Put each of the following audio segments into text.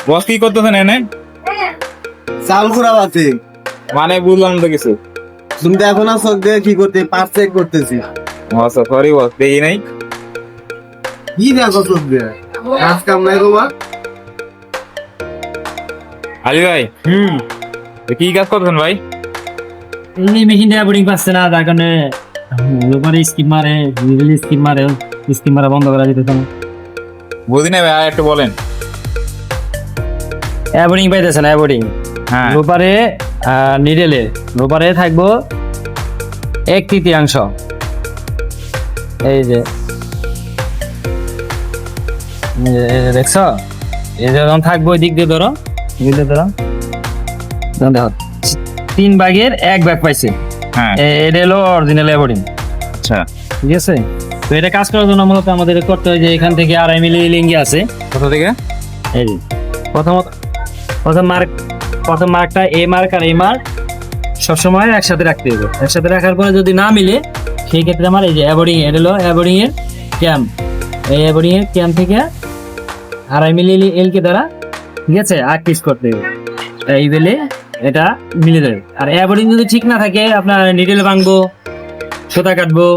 বস কি করতেছেন এনে? চাল কুড়াবাতে। মানে বুঝলাম তো কিছু। তুমি তো এখন চোখ দিয়ে কি করতে পার্স চেক করতেছি। আচ্ছা সরি বস, দেখি নাই। কি দেখো চোখ দিয়ে? কাজ কাম নাই তোমার? আলী ভাই, কি কাজ করতেছেন ভাই? এই মেশিনটা বোর্ডিং পাচ্ছে না, যার কারণে ওপারে স্কিপ মারে, মিডল স্কিপ মারা বন্ধ করা যেতেছে না। বুঝি না ভাই, আর একটু বলেন। অ্যাবোর্ডিং পাইতেছে না, অ্যাবোর্ডিং হ্যাঁ রোপারে নিডেলে রোপারে থাকবো 1/3। এই যে দেখছ, এই যে যখন থাকবো ওই দিক দিয়ে ধরো, দিক দিয়ে ধরো, তখন দেখো 3/1 পাইছে। হ্যাঁ এটা হলো অরিজিনাল অ্যাবোর্ডিং। আচ্ছা, ঠিক আছে, তো এটা কাজ করার জন্য মূলত আমাদের করতে হয় যে এখান থেকে 2.5 মিলি লিঙ্গি আছে। কোথা থেকে? এই যে প্রথম মার্কটা এ মার্ক আর এ মার্ক সবসময় একসাথে রাখতে হবে। একসাথে রাখার পরে যদি না মিলে সেই ক্ষেত্রে আমার এই যে অ্যাবোর্ডিং, এটা হলো অ্যাবোর্ডিং এর ক্যাম্প। এই অ্যাবোর্ডিং এর ক্যাম্প থেকে 2.5 মিলি এলকে দ্বারা, ঠিক আছে, আগ পিস করতে হবে। এই বেলে এটা মিলে যাবে। আর অ্যাবোর্ডিং যদি ঠিক না থাকে, আপনার নিডেল ভাঙবো, সুতা কাটবো,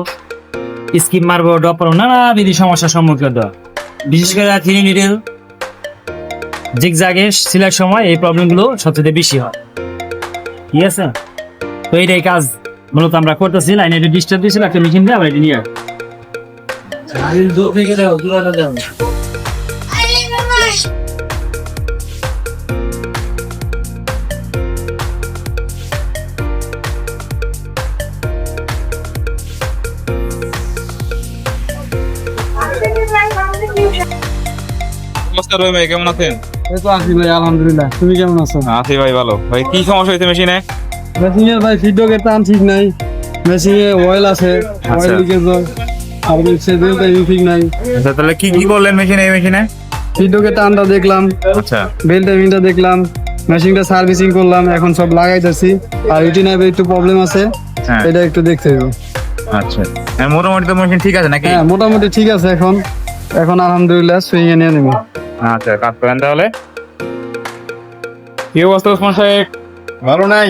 স্কিপ মারবো, ড্রপ করবো, নানাবিধি সমস্যার সম্মুখীন হতে হয়। বিশেষ করে 3 নিডেল জিগজাগে সিলার সময় এই প্রবলেমগুলো সবচেয়ে বেশি হয়। ঠিক আছে, তো এইটাই কাজ মূলত আমরা করতেছি। লাইনে এটা ডিস্টার্ব দিয়েছিল একটা মেশিন দিয়ে, আমরা এটা নিয়ে নমস্কার ভাই, কেমন আছেন? এই তো আছি ভাই, আলহামদুলিল্লাহ। তুমি কেমন আছো? আছি ভাই ভালো। ভাই কি সমস্যা হয়েছে মেশিনে? মেশিনের ভাই ফিডব্যাকের টান ঠিক নাই। মেশিনে অয়েল আছে, অয়েল লিকেজ হয়। আর হচ্ছে বেলটা ঠিক নাই। আচ্ছা তাহলে কি কি করলেন মেশিনে? এই মেশিনে ফিডব্যাকের টানটা দেখলাম, আচ্ছা বেল টাইমিংটা দেখলাম, মেশিনটা সার্ভিসিং করলাম, এখন সব লাগাইতেছি। আর এটি নাইবে একটু প্রবলেম আছে, হ্যাঁ এটা একটু দেখতে হবে। আচ্ছা, মোটামুটি তো মেশিন ঠিক আছে নাকি? হ্যাঁ মোটামুটি ঠিক আছে এখন। এখন আলহামদুলিল্লাহ সুইং এ নিয়ে নেব। আচ্ছা কাজ করেন তাহলে। কি অবস্থা ওসমান সাহেব? ভালো নাই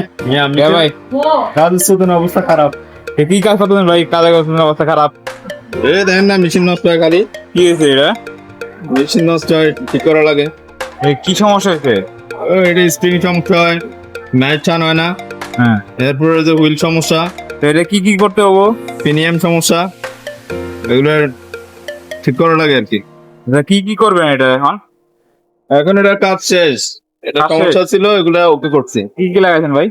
ভাই কাজ সুতন অবস্থা খারাপ। কি কাজ করতেছেন ভাই? কাজে করতেছেন, অবস্থা খারাপ। এই দেখেন না, মেশিন নষ্ট হয় খালি। কি হয়েছে এটা? মেশিন নষ্ট হয়, ঠিক করা লাগে। এই কি সমস্যা হয়েছে? এটা স্প্রিং সমস্যা হয়, ম্যাচ চান হয় না। হ্যাঁ, এরপরে যে হুইল সমস্যা, তো এটা কি কি করতে হবো? পিনিয়াম সমস্যা, এগুলো ঠিক করা লাগে আর কি। এটা কি কি করবেন এটা এখন? এখন এটা কাজ শেষ। এটা কাজ শেষ? সমস্যা ছিল, এগুলা ওকে করছি। কি কি লাগাইছেন ভাই?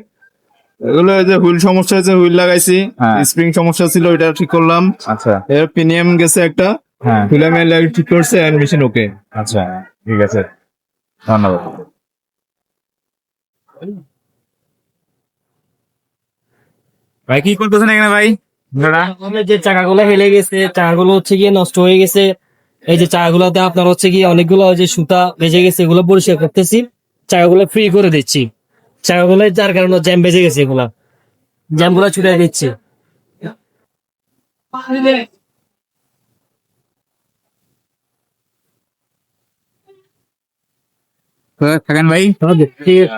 এগুলো এই যে হুইল সমস্যা হয়েছে, হুইল লাগাইছি। হ্যাঁ। স্প্রিং সমস্যা ছিল, এটা ঠিক করলাম। আচ্ছা এর পিনিয়াম গেছে একটা, হ্যাঁ ফিলামেন্ট লাগিয়ে ঠিক করছে, এন্ড মেশিন ওকে। আচ্ছা ঠিক আছে, ধন্যবাদ। ভাই কি করতেছেন এখানে ভাই? দাদা আমাদের যে চাকাগুলো হেলে গেছে, চাকাগুলো হচ্ছে গিয়ে নষ্ট হয়ে গেছে। এই যে চাকাগুলোতে আপনার হচ্ছে গিয়ে অনেকগুলো যে সুতা বেজে গেছে, এগুলো পরিষ্কার করতেছি, চাকাগুলো ফ্রি করে দিচ্ছি। চাকাগুলো যার কারণে জ্যাম বেজে গেছে, এগুলা জ্যাম গুলা ছুটে দিচ্ছে। থাকেন ভাই। ঠিক আছে।